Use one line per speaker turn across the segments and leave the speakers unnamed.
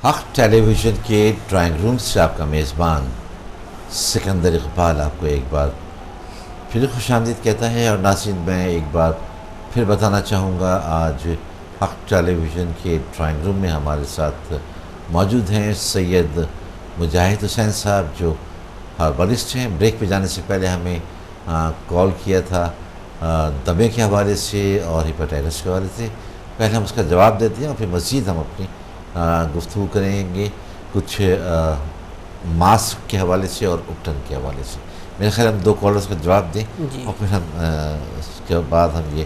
حق ٹیلی ویژن کے drawing room سے آپ کا میزبان سکندر اقبال آپ کو ایک بار پھر خوش آمدید کہتا ہے. اور ناظرین میں ایک بار پھر بتانا چاہوں گا آج حق ٹیلی ویژن کے ڈرائنگ روم میں ہمارے ساتھ موجود ہیں سید مجاہد حسین صاحب جو ہاربرسٹ ہیں. بریک پہ جانے سے پہلے ہمیں کال کیا تھا دمے کے حوالے سے اور ہیپاٹائٹس کے حوالے سے. پہلے ہم اس کا جواب دیتے ہیں اور پھر مزید ہم اپنی گفتگو کریں گے کچھ ماسک کے حوالے سے اور اپٹن کے حوالے سے. میرے خیال ہم 2 کالرز کا جواب دیں
جی.
اور پھر ہم اس کے بعد ہم یہ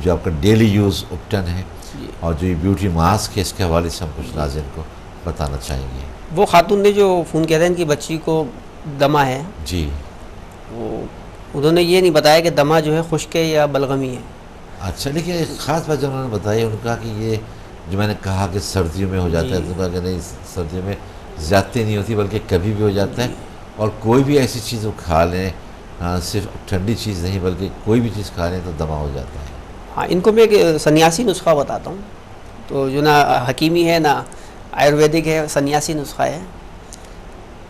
جو آپ کا ڈیلی یوز اپٹن ہے
جی.
اور جو یہ بیوٹی ماسک ہے اس کے حوالے سے ہم کچھ ناظرین کو بتانا چاہیں گے.
وہ خاتون نے جو فون کیا تھا ان کی بچی کو دمہ ہے،
جی
وہ انہوں نے یہ نہیں بتایا کہ دمہ جو ہے خشک ہے یا بلغمی ہے.
اچھا، لیکن ایک خاص بات جو انہوں نے بتائی ان کا کہ یہ جو میں نے کہا کہ سردیوں میں ہو جاتا ہے،
جی.
تو کہا کہ نہیں سردیوں میں زیادتی نہیں ہوتی بلکہ کبھی بھی ہو جاتا ہے.
جی.
اور کوئی بھی ایسی چیز وہ کھا لیں صرف ٹھنڈی چیز نہیں بلکہ کوئی بھی چیز کھا لیں تو دمہ ہو جاتا ہے.
ہاں، ان کو میں ایک سنیاسی نسخہ بتاتا ہوں. تو جو نہ حکیمی ہے نہ آیورویدک ہے، سنیاسی نسخہ ہے.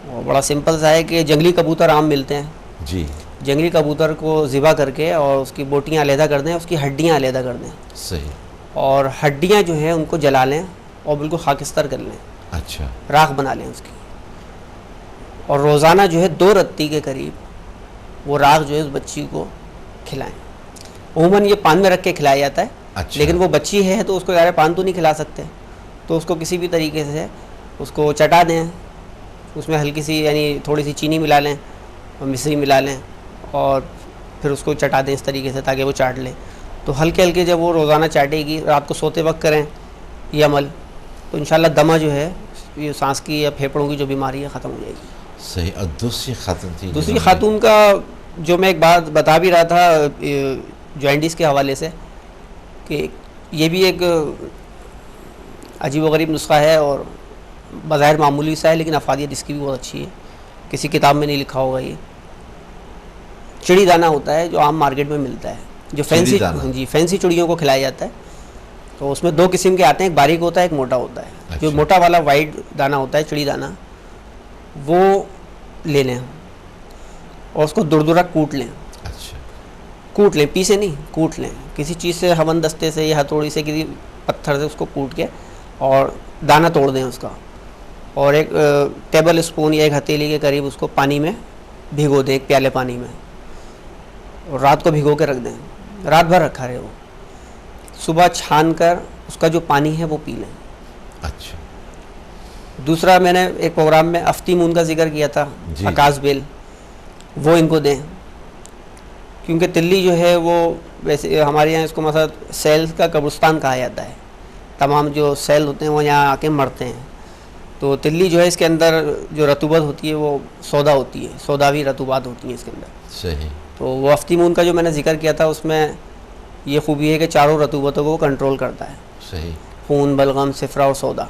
اور بڑا سمپل سا ہے کہ جنگلی کبوتر عام ملتے ہیں.
جی.
جنگلی کبوتر کو ذبح کر کے اور اس کی بوٹیاں علیحدہ کر دیں، اس کی ہڈیاں علیحدہ کر دیں.
صحیح.
اور ہڈیاں جو ہیں ان کو جلا لیں اور بالکل خاکستر کر لیں.
اچھا.
راکھ بنا لیں اس کی. اور روزانہ جو ہے 2 رتی کے قریب وہ راکھ جو ہے اس بچی کو کھلائیں. عموماً یہ پان میں رکھ کے کھلایا جاتا ہے.
اچھا.
لیکن وہ بچی ہے تو اس کو یار پان تو نہیں کھلا سکتے، تو اس کو کسی بھی طریقے سے اس کو چٹا دیں. اس میں ہلکی سی یعنی تھوڑی سی چینی ملا لیں اور مصری ملا لیں اور پھر اس کو چٹا دیں اس طریقے سے تاکہ وہ چاٹ لیں. تو ہلکے ہلکے جب وہ روزانہ چاٹے گی، رات کو سوتے وقت کریں یہ عمل، تو انشاءاللہ دمہ جو ہے یہ سانس کی یا پھیپھڑوں کی جو بیماری ہے ختم ہو جائے گی.
صحیح. اور دوسری خاتون تھی،
دوسری خاتون کا جو میں ایک بات بتا بھی رہا تھا جوائنٹس کے حوالے سے کہ یہ بھی ایک عجیب و غریب نسخہ ہے اور بظاہر معمولی سا ہے لیکن افادیت اس کی بھی بہت اچھی ہے. کسی کتاب میں نہیں لکھا ہوگا. یہ چڑی دانہ ہوتا ہے جو عام مارکیٹ میں ملتا ہے، جو فینسی چڑیوں کو کھلایا جاتا ہے. تو اس میں 2 قسم کے آتے ہیں، ایک باریک ہوتا ہے ایک موٹا ہوتا ہے. جو موٹا والا وائٹ دانہ ہوتا ہے چڑی دانہ وہ لے لیں اور اس کو دردرا کوٹ لیں.
اچھا.
کوٹ لیں، پیسے نہیں، کوٹ لیں. کسی چیز سے ہون دستے سے یا ہتھوڑی سے کسی پتھر سے اس کو کوٹ کے اور دانہ توڑ دیں اس کا. اور ایک ٹیبل اسپون یا ایک ہتھیلی کے قریب اس کو پانی میں بھگو دیں، ایک پیالے پانی میں، اور رات کو بھگو کے رکھ دیں. رات بھر رکھا رہے وہ. صبح چھان کر اس کا جو پانی ہے وہ پی لیں.
اچھا.
دوسرا میں نے ایک پروگرام میں افتی مون کا ذکر کیا تھا، آکاش بیل، وہ ان کو دیں. کیونکہ تلی جو ہے وہ ویسے ہمارے یہاں اس کو مثلا سیل کا قبرستان کہا جاتا ہے. تمام جو سیل ہوتے ہیں وہ یہاں آ کے مرتے ہیں. تو تلی جو ہے اس کے اندر جو رطوبت ہوتی ہے وہ سودا ہوتی ہے، سوداوی رطوبات ہوتی ہیں اس کے اندر.
صحیح.
تو وہ افتی مون کا جو میں نے ذکر کیا تھا اس میں یہ خوبی ہے کہ چاروں رطوبتوں کو کنٹرول کرتا ہے.
صحیح.
خون، بلغم، صفرا اور سودا.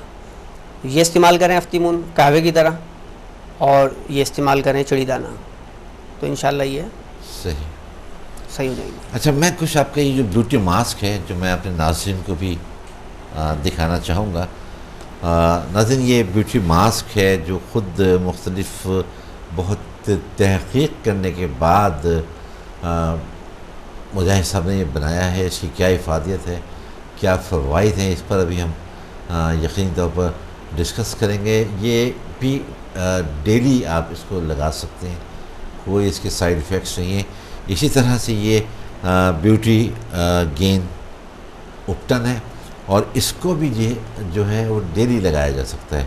یہ استعمال کریں افتی مون قہوے کی طرح، اور یہ استعمال کریں چڑی دانہ، تو انشاءاللہ یہ صحیح ہو جائے گی.
اچھا، میں کچھ آپ کا یہ جو بیوٹی ماسک ہے جو میں اپنے ناظرین کو بھی دکھانا چاہوں گا. ناظرین، یہ بیوٹی ماسک ہے جو خود مختلف بہت تحقیق کرنے کے بعد مجاہد صاحب نے یہ بنایا ہے. اس کی کیا افادیت ہے، کیا فوائد ہیں، اس پر ابھی ہم یقینی طور پر ڈسکس کریں گے. یہ بھی ڈیلی آپ اس کو لگا سکتے ہیں، کوئی اس کے سائیڈ ایفیکٹس نہیں ہیں. اسی طرح سے یہ بیوٹی گین اپٹن ہے اور اس کو بھی جو ہے وہ ڈیلی لگایا جا سکتا ہے.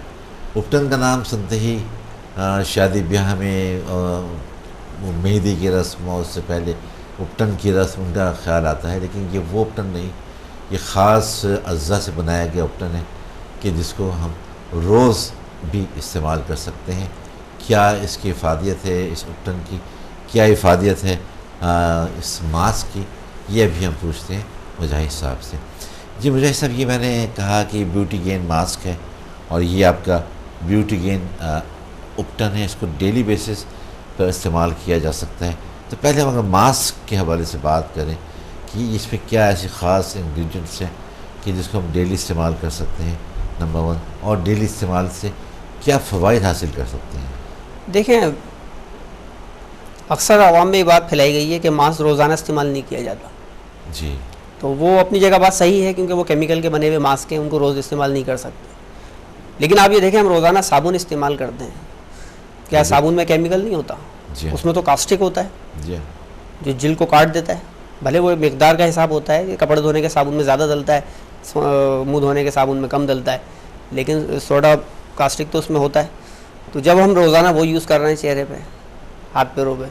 اپٹن کا نام سنتے ہی شادی بیاہ میں مہندی کی رسم اور اس سے پہلے اپٹن کی رسم کا خیال آتا ہے، لیکن یہ وہ اپٹن نہیں، یہ خاص اجزاء سے بنایا گیا اپٹن ہے کہ جس کو ہم روز بھی استعمال کر سکتے ہیں. کیا اس کی افادیت ہے، اس اپٹن کی کیا افادیت ہے، اس ماسک کی، یہ ابھی ہم پوچھتے ہیں مجاہد صاحب سے. جی مجاہد صاحب، یہ میں نے کہا کہ بیوٹی گین ماسک ہے اور یہ آپ کا بیوٹی گین اپٹن ہے، اس کو ڈیلی بیسس پر استعمال کیا جا سکتا ہے. تو پہلے ہم اگر ماسک کے حوالے سے بات کریں کہ اس میں کیا ایسی خاص انگریڈینٹس ہیں کہ جس کو ہم ڈیلی استعمال کر سکتے ہیں نمبر 1، اور ڈیلی استعمال سے کیا فوائد حاصل کر سکتے ہیں؟
دیکھیں اکثر عوام میں یہ بات پھیلائی گئی ہے کہ ماسک روزانہ استعمال نہیں کیا جاتا.
جی.
تو وہ اپنی جگہ بات صحیح ہے کیونکہ وہ کیمیکل کے بنے ہوئے ماسک ہیں، ان کو روز استعمال نہیں کر سکتے. لیکن آپ یہ دیکھیں ہم روزانہ صابن استعمال کرتے ہیں، کیا صابن میں کیمیکل نہیں ہوتا؟
جی.
اس میں تو کاسٹک ہوتا ہے
جی.
جو جلد کو کاٹ دیتا ہے. بھلے وہ مقدار کا حساب ہوتا ہے کہ کپڑے دھونے کے صابن میں زیادہ ڈلتا ہے، منہ دھونے کے صابن میں کم ڈلتا ہے، لیکن سوڈا کاسٹک تو اس میں ہوتا ہے. تو جب ہم روزانہ وہ یوز کر رہے ہیں چہرے پہ، ہاتھ پیروں پہ،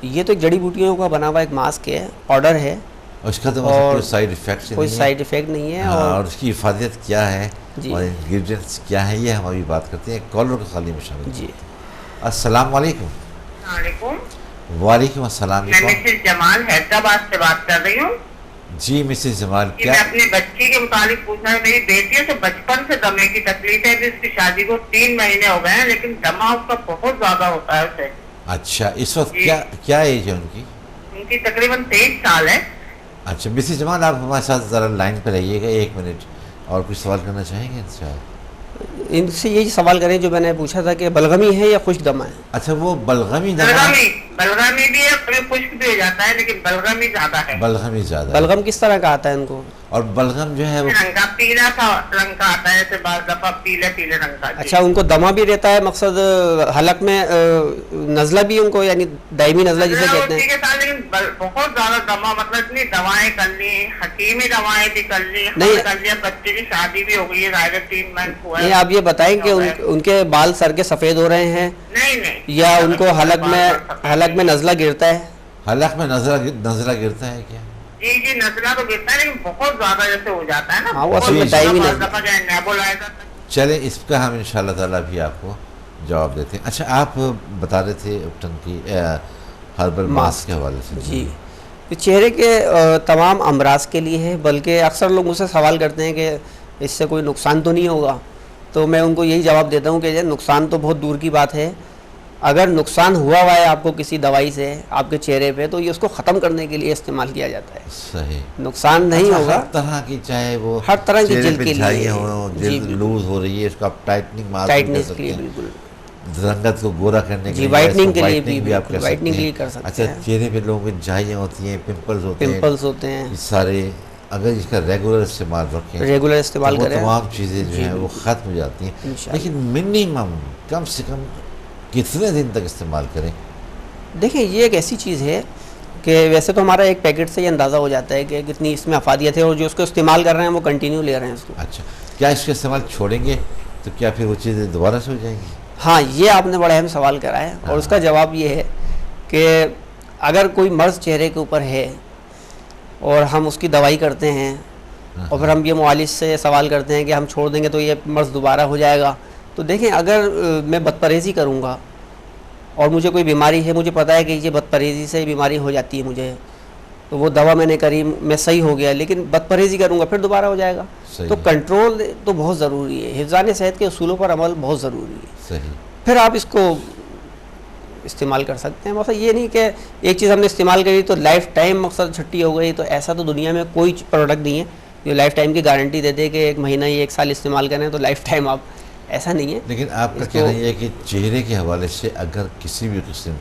یہ تو ایک جڑی بوٹیوں کا بنا ہوا ایک ماسک ہے، پاؤڈر ہے،
اور اس کا تو کوئی سائیڈ افیکٹ
کوئی سائیڈ افیکٹ نہیں ہے.
اور اس کی افادیت کیا ہے
جی.
اور انگریڈینٹس کیا ہے، یہ ہم ابھی بات کرتے ہیں. کالر کو خالی میں شامل.
جی.
السلام علیکم.
وعلیکم.
وعلیکم السلام.
میں مسز جمال حیدرآباد سے بات کر رہی ہوں.
جی مسز جمال، کیا
میں اپنی بچی کے متعلق پوچھنا ہے. میری بیٹی ہے تو بچپن سے دمے کی تکلیف ہے. اس کی شادی کو 3 مہینے ہو گئے ہیں لیکن دمہ اس کا بہت زیادہ ہوتا ہے اسے.
اچھا، اس وقت کیا ایج ہے ان کی؟
ان کی تقریباً 23 سال ہے.
اچھا مسز جمال، آپ ہمارے ساتھ ذرا لائن پہ رہیے گا 1 منٹ. اور کچھ سوال کرنا چاہیں گے ان سے؟
ان سے یہی سوال کریں جو میں نے پوچھا تھا کہ بلغمی ہے یا خشک دمہ ہے؟
اچھا، وہ بلغمی دمہ.
بلغمی بھی ہے، کبھی خشک بھی ہو جاتا ہے لیکن بلغمی زیادہ ہے.
بلغمی زیادہ.
بلغم کس طرح کا آتا ہے ان کو؟
اور بلغم جو ہے وہ
رنگ کا پیلا سا رنگ کا آتا ہے، ایسے بعض دفعہ پیلے رنگ کا.
اچھا، ان کو دمہ بھی رہتا ہے، مقصد حلق میں نزلہ بھی ان کو، یعنی دائمی نزلہ جسے کہتے ہیں؟
لیکن بہت زیادہ دمہ، مطلب اتنی دوائیں کر لی، حکیمی دوائیں بھی کر لی، کر لیا. بچے کی شادی بھی ہو گئی ہے، ظاہر 3 مہینے ہوا ہے.
نہیں، آپ یہ بتائیں کہ ان کے بال سر کے سفید ہو رہے ہیں؟
نہیں.
یا ان کو حلق میں نزلہ گرتا ہے؟
حلق میں نزلہ گرتا ہے کیا؟
جی نزلہ تو گرتا ہے لیکن بہت زیادہ جیسے ہو جاتا ہے نا.
ہاں، وہ اصل میں دائمی نزلہ.
چلیں اس کا ہم انشاءاللہ تعالیٰ بھی آپ کو جواب دیتے ہیں. اچھا، آپ بتا رہے تھے اپٹن کی ہربل ماسک کے حوالے سے.
جی، یہ چہرے کے تمام امراض کے لیے ہے، بلکہ اکثر لوگ مجھ سے سوال کرتے ہیں کہ اس سے کوئی نقصان تو نہیں ہوگا. تو میں ان کو یہی جواب دیتا ہوں کہ نقصان تو بہت دور کی بات ہے. اگر نقصان ہوا ہے آپ کو کسی دوائی سے آپ کے چہرے پہ، تو یہ اس کو ختم کرنے کے لیے استعمال کیا جاتا ہے.
صحیح.
نقصان نہیں ہوگا.
ہر طرح کی، چاہے وہ
ہر طرح کی جلد کے لیے
جلد لوز ہو رہی ہے، اس کو آپ ٹائٹنگ
ٹائٹنس کے لیے بالکل.
رنگت کو گورا کرنے کے لیے،
وائٹننگ کے لیے بھی
آپ کر سکتے ہیں. اچھا، چہرے پہ لوگوں میں جھائیاں ہوتی ہیں، پمپلز ہوتے ہیں، سارے اگر اس کا ریگولر استعمال رکھیں،
ریگولر استعمال کریں،
تمام چیزیں جو ہیں وہ ختم ہو جاتی ہیں. لیکن منیمم کم سے کم کتنے دن تک استعمال کریں؟
دیکھیں یہ ایک ایسی چیز ہے کہ ویسے تو ہمارا ایک پیکٹ سے یہ اندازہ ہو جاتا ہے کہ کتنی اس میں افادیت ہے، اور جو اس کو استعمال کر رہے ہیں وہ کنٹینیو لے رہے ہیں اس کو.
اچھا، کیا اس کا استعمال چھوڑیں گے تو کیا پھر وہ چیزیں دوبارہ سے ہو جائیں گی؟
ہاں، یہ آپ نے بڑا اہم سوال کرا ہے، اور اس کا جواب یہ ہے کہ اگر کوئی مرض چہرے کے اوپر ہے اور ہم اس کی دوائی کرتے ہیں، اور پھر ہم یہ معالج سے سوال کرتے ہیں کہ ہم چھوڑ دیں گے تو یہ مرض دوبارہ ہو جائے گا. تو دیکھیں اگر میں بدپرہیزی کروں گا اور مجھے کوئی بیماری ہے، مجھے پتہ ہے کہ یہ بدپرہیزی سے بیماری ہو جاتی ہے مجھے، تو وہ دوا میں نے کری، میں صحیح ہو گیا، لیکن بدپرہیزی کروں گا پھر دوبارہ ہو جائے گا. تو کنٹرول تو بہت ضروری ہے، حفظان صحت کے اصولوں پر عمل بہت ضروری ہے.
صحیح.
پھر آپ اس کو استعمال کر سکتے ہیں. مقصد یہ نہیں کہ ایک چیز ہم نے استعمال کری تو لائف ٹائم مقصد چھٹی ہو گئی. تو ایسا تو دنیا میں کوئی پروڈکٹ نہیں ہے جو لائف ٹائم کی گارنٹی دے دے کہ 1 مہینہ یا 1 سال استعمال کریں تو لائف ٹائم آپ، ایسا نہیں ہے.
لیکن آپ کا کہنا یہ ہے کہ چہرے کے حوالے سے اگر کسی بھی قسم،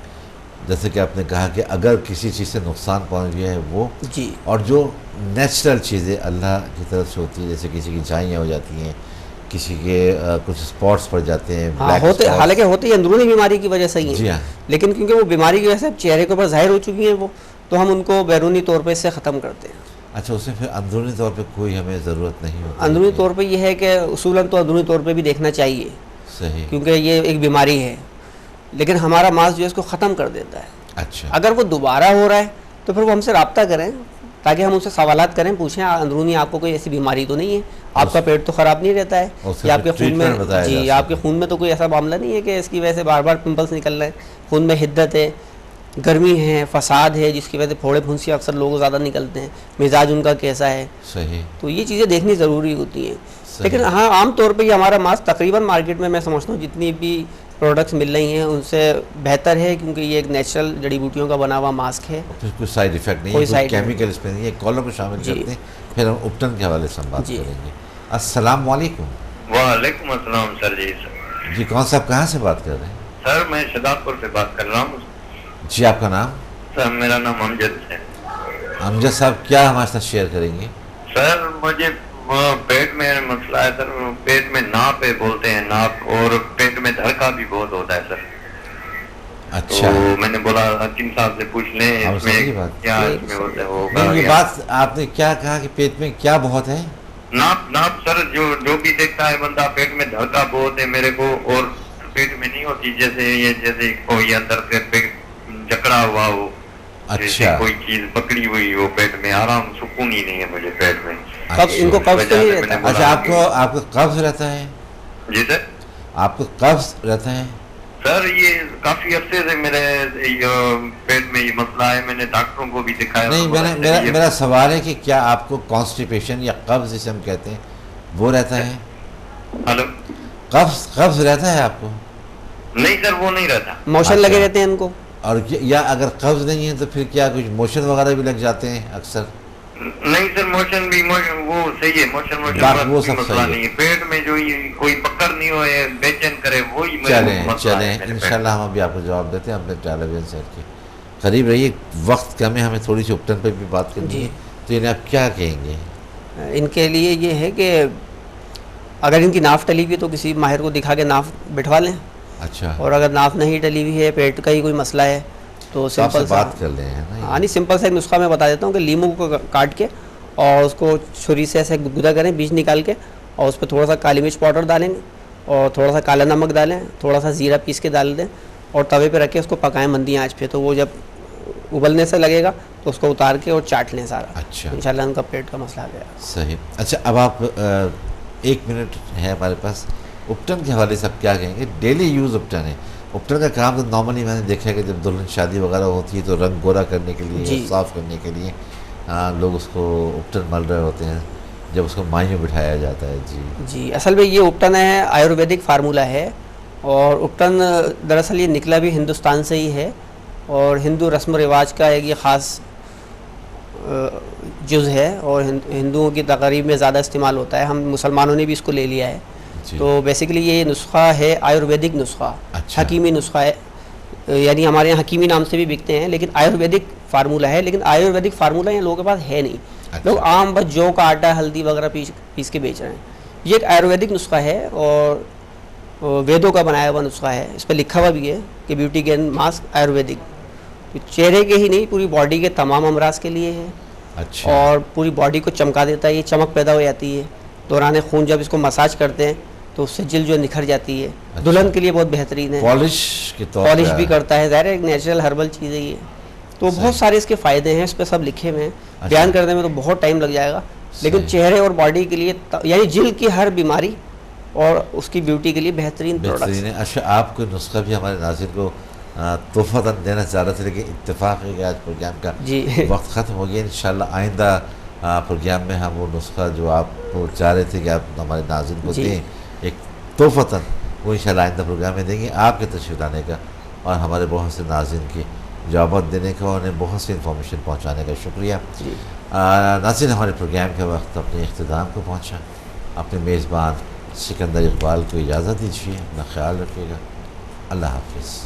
جیسے کہ آپ نے کہا کہ اگر کسی چیز سے نقصان پہنچ گیا ہے وہ،
جی،
اور جو نیچرل چیزیں اللہ کی طرف سے ہوتی ہیں، جیسے کسی کی جھائیاں ہو جاتی ہیں، کسی کے کچھ اسپاٹس پڑ جاتے ہیں،
حالانکہ ہوتے ہی اندرونی بیماری کی وجہ سے ہی
جی ہاں،
لیکن کیونکہ وہ بیماری کی وجہ سے چہرے کے اوپر ظاہر ہو چکی ہیں وہ، تو ہم ان کو بیرونی طور پہ اس سے ختم کرتے ہیں.
اچھا، اس میں پھر اندرونی طور پہ کوئی ہمیں ضرورت نہیں ہوتی؟
اندرونی طور پہ یہ ہے کہ اصولاً تو اندرونی طور پہ بھی دیکھنا چاہیے.
صحیح.
کیونکہ یہ ایک بیماری ہے، لیکن ہمارا ماسک جو ہے اس کو ختم کر دیتا ہے.
اچھا،
اگر وہ دوبارہ ہو رہا ہے تو پھر وہ ہم سے رابطہ کریں تاکہ ہم ان سے سوالات کریں، پوچھیں اندرونی آپ کو کوئی ایسی بیماری تو نہیں ہے، آپ کا پیٹ تو خراب نہیں رہتا ہے، یا آپ کے خون میں، جی آپ کے خون میں تو کوئی ایسا معاملہ نہیں ہے کہ اس کی وجہ سے بار بار پمپلس نکل رہے ہیں، خون میں حدت ہے، گرمی ہے، فساد ہے جس کی وجہ سے پھوڑے پھنسی اکثر لوگوں زیادہ نکلتے ہیں، مزاج ان کا کیسا ہے.
صحیح.
تو یہ چیزیں دیکھنی ضروری ہوتی ہیں. لیکن ہاں عام طور پہ یہ ہمارا ماسک تقریباً مارکیٹ میں سمجھتا ہوں جتنی بھی پروڈکٹس مل رہی ہیں ان سے بہتر ہے، کیونکہ یہ ایک نیچرل جڑی بوٹیوں کا بنا ہوا ماسک ہے.
کوئی سائیڈ ایفیکٹ نہیں ہے، کوئی کیمیکل اس میں نہیں ہے. کالر کو شامل کرتے ہیں، پھر ہم اپٹن کے حوالے سے ہم بات کریں گے. السلام علیکم.
وعلیکم السلام سر. جی
جی کون صاحب کہاں سے بات کر رہے ہیں؟
سر میں شداد پور سے بات کر رہا ہوں.
جی آپ کا نام؟
سر میرا نام امجد ہے.
امجد صاحب کیا ہمارے ساتھ شیئر کریں گے؟
سر مجھے پیٹ میں مسئلہ ہے سر. پیٹ میں ناپ ہے بولتے ہیں, ناپ, اور پیٹ میں دھڑکا بھی بہت ہوتا ہے سر.
اچھا,
تو میں نے بولا حکیم صاحب سے پوچھ لیں اس میں کیا اس میں ہوتا ہے.
نہیں یہ بات آپ نے کیا کہا کہ پیٹ میں کیا بہت ہے؟
ناپ سر, جو بھی دیکھتا ہے بندہ پیٹ میں دھڑکا بہت ہے میرے کو, اور پیٹ میں نہیں ہوتی جیسے کوئی اندر سے جکڑا ہوا ہو,
اچھا
کوئی چیز پکڑی ہوئی ہو پیٹ میں. آرام سکون ہی نہیں ہے مجھے پیٹ میں.
ان کو قبض تو نہیں رہتا؟
اچھا آپ کو قبض رہتا ہے؟
جی سر.
آپ کو قبض رہتا ہے؟
سر یہ کافی عرصے سے میرے پیٹ میں یہ مسئلہ ہے. میں نے ڈاکٹروں کو بھی دکھایا.
نہیں میرا سوال ہے کہ کیا آپ کو کانسٹیپیشن یا قبض جسے ہم کہتے ہیں وہ رہتا ہے؟
ہلو,
قبض رہتا ہے آپ کو؟
نہیں سر وہ نہیں رہتا.
موشن لگے رہتے ہیں ان کو؟
اور یا اگر قبض نہیں ہے تو پھر کیا کچھ موشن وغیرہ بھی لگ جاتے ہیں اکثر؟
نہیں سر موشن بھی وہ صحیح ہے. موشن
وہ سب
مسئلہ نہیں ہے. پیٹ میں جو کوئی پکڑ نہیں ہو بے چین کرے وہی
چلیں انشاءاللہ ہم ابھی آپ کو جواب دیتے ہیں. اپنے ٹیلیویژن سیٹ کے قریب رہیے, وقت کم ہے, ہمیں تھوڑی سی اپٹن پہ بھی بات کرنی ہے. تو انہیں آپ کیا کہیں گے؟
ان کے لیے یہ ہے کہ اگر ان کی ناف ٹلی ہوئی تو کسی ماہر کو دکھا کے ناف بٹھوا لیں.
اچھا,
اور اگر ناف نہیں ٹلی ہوئی ہے, پیٹ کا ہی کوئی مسئلہ ہے تو سمپل
بات کر لیں.
ہاں نہیں, سمپل سا ایک نسخہ میں بتا دیتا ہوں کہ لیمو کو کاٹ کے اور اس کو چھری سے ایسے گدا کریں بیج نکال کے, اور اس پہ تھوڑا سا کالی مرچ پاؤڈر ڈالیں گے اور تھوڑا سا کالا نمک ڈالیں, تھوڑا سا زیرہ پیس کے ڈال دیں اور توے پہ رکھ کے اس کو پکائیں مندی آنچ پہ. تو وہ جب ابلنے سے لگے گا تو اس کو اتار کے اور چاٹ لیں سارا.
اچھا
انشاءاللہ ان کا پیٹ کا مسئلہ آ گیا.
صحیح. اچھا اب آپ 1 منٹ ہے ہمارے پاس, اپٹن کے حوالے سے آپ کیا کہیں گے؟ ڈیلی یوز اپٹن ہے. اپٹن کا کام تو نارملی میں نے دیکھا ہے کہ جب دلہن شادی وغیرہ ہوتی ہے تو رنگ گورا کرنے کے لیے, صاف کرنے کے لیے لوگ اس کو اپٹن مل رہے ہوتے ہیں جب اس کو مائی میں بٹھایا جاتا ہے.
جی اصل میں یہ اپٹن ہے آیورویدک فارمولہ ہے, اور اپٹن دراصل یہ نکلا بھی ہندوستان سے ہی ہے, اور ہندو رسم و رواج کا ایک یہ خاص جز ہے, اور ہندوؤں کی تقریب میں زیادہ استعمال ہوتا ہے. ہم مسلمانوں نے بھی اس کو لے لیا ہے. تو بیسیکلی یہ نسخہ ہے آیورویدک نسخہ, حکیمی نسخہ ہے. یعنی ہمارے یہاں حکیمی نام سے بھی بکتے ہیں, لیکن آیورویدک فارمولہ ہے. لیکن آیورویدک فارمولہ یہ لوگوں کے پاس ہے نہیں. لوگ عام بس جو کا آٹا ہلدی وغیرہ پیس کے بیچ رہے ہیں. یہ ایک آیورویدک نسخہ ہے اور ویدوں کا بنایا ہوا نسخہ ہے. اس پہ لکھا ہوا بھی ہے کہ بیوٹی گین ماسک آیورویدک. چہرے کے ہی نہیں, پوری باڈی کے تمام امراض کے لیے ہے. اور پوری باڈی کو چمکا دیتا ہے, یہ چمک پیدا ہو جاتی ہے. دوران خون جب اس کو مساج کرتے ہیں تو اس سے جلد جو نکھر جاتی ہے. دلہن کے لیے بہت بہترین ہے. پالش بھی کرتا ہے, ظاہر ہے ایک نیچرل ہربل چیز ہے یہ. تو بہت سارے اس کے فائدے ہیں, اس پہ سب لکھے ہوئے ہیں. بیان کرنے میں تو بہت ٹائم لگ جائے گا, لیکن چہرے اور باڈی کے لیے یعنی جلد کی ہر بیماری اور اس کی بیوٹی کے لیے بہترین پروڈکٹس ہیں.
اچھا آپ کوئی نسخہ بھی ہمارے ناظرین کو تحفہ دینا چاہ رہے تھے, لیکن اتفاق ہے کہ آج پروگرام کا وقت ختم ہو گیا. انشاءاللہ آئندہ پروگرام میں ہم وہ نسخہ جو آپ چاہ رہے تھے کہ آپ ہمارے ناظرین کو دیں ایک تحفتاً, وہ انشاءاللہ آئندہ پروگرام میں دیں گے. آپ کے تشریف لانے کا اور ہمارے بہت سے ناظرین کی جوابات دینے کا اور انہیں بہت سی انفارمیشن پہنچانے کا شکریہ. ناظرین ہمارے پروگرام کا وقت اپنے اختتام کو پہنچا. اپنے میزبان سکندر اقبال کو اجازت دیجیے, اپنا خیال رکھیے گا. اللہ حافظ.